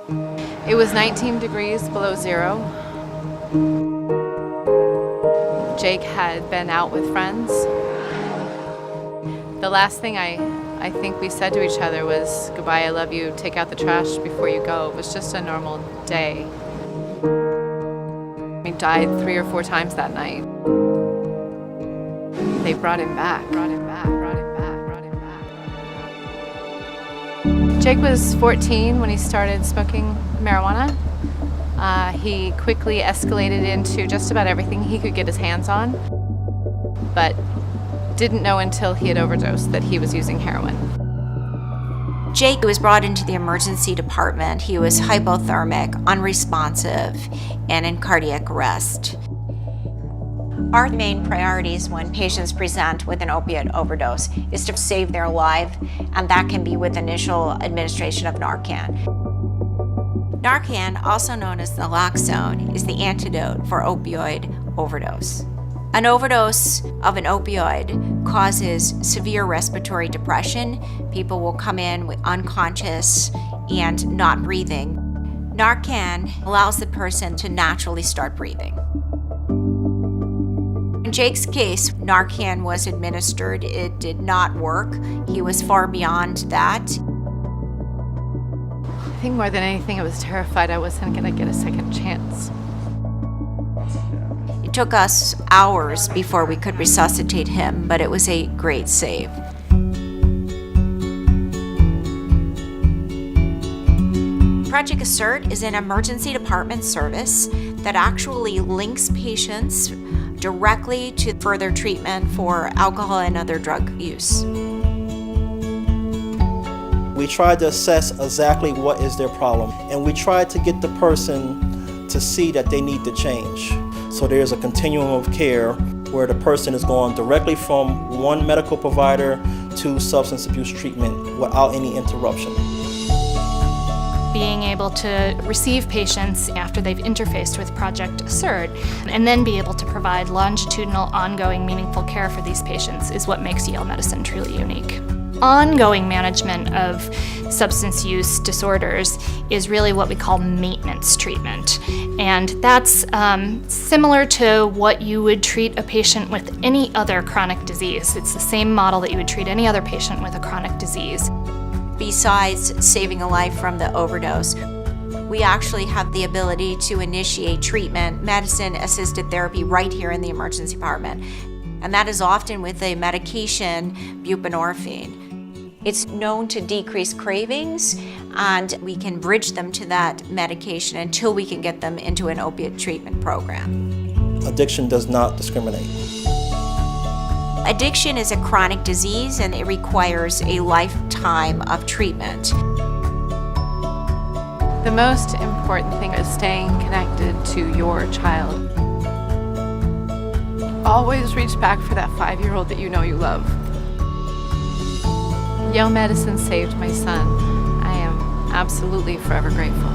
It was 19 degrees below zero. Jake had been out with friends. The last thing I think we said to each other was, "Goodbye, I love you, take out the trash before you go." It was just a normal day. He died 3 or 4 times that night. They brought him back. Jake was 14 when he started smoking marijuana. He quickly escalated into just about everything he could get his hands on, but didn't know until he had overdosed that he was using heroin. Jake was brought into the emergency department. He was hypothermic, unresponsive, and in cardiac arrest. Our main priorities when patients present with an opiate overdose is to save their life, and that can be with initial administration of narcan. Narcan, also known as naloxone, is the antidote for opioid overdose. An overdose of an opioid causes severe respiratory depression. People will come in with unconscious and not breathing. Narcan allows the person to naturally start breathing. In Jake's case, Narcan was administered. It did not work. He was far beyond that. I think more than anything, I was terrified I wasn't going to get a second chance. It took us hours before we could resuscitate him, but it was a great save. Project ASSERT is an emergency department service that actually links patients directly to further treatment for alcohol and other drug use. We tried to assess exactly what is their problem, and we tried to get the person to see that they need to change. So there's a continuum of care where the person is going directly from one medical provider to substance abuse treatment without any interruption. Being able to receive patients after they've interfaced with Project ASSERT and then be able to provide longitudinal, ongoing, meaningful care for these patients is what makes Yale Medicine truly unique. Ongoing management of substance use disorders is really what we call maintenance treatment. And that's similar to what you would treat a patient with any other chronic disease. It's the same model that you would treat any other patient with a chronic disease. Besides saving a life from the overdose, we actually have the ability to initiate treatment, medicine-assisted therapy right here in the emergency department. And that is often with a medication, buprenorphine. It's known to decrease cravings, and we can bridge them to that medication until we can get them into an opiate treatment program. Addiction does not discriminate. Addiction is a chronic disease, and it requires a lifetime of treatment. The most important thing is staying connected to your child. Always reach back for that 5-year-old that you know you love. Yale Medicine saved my son. I am absolutely forever grateful.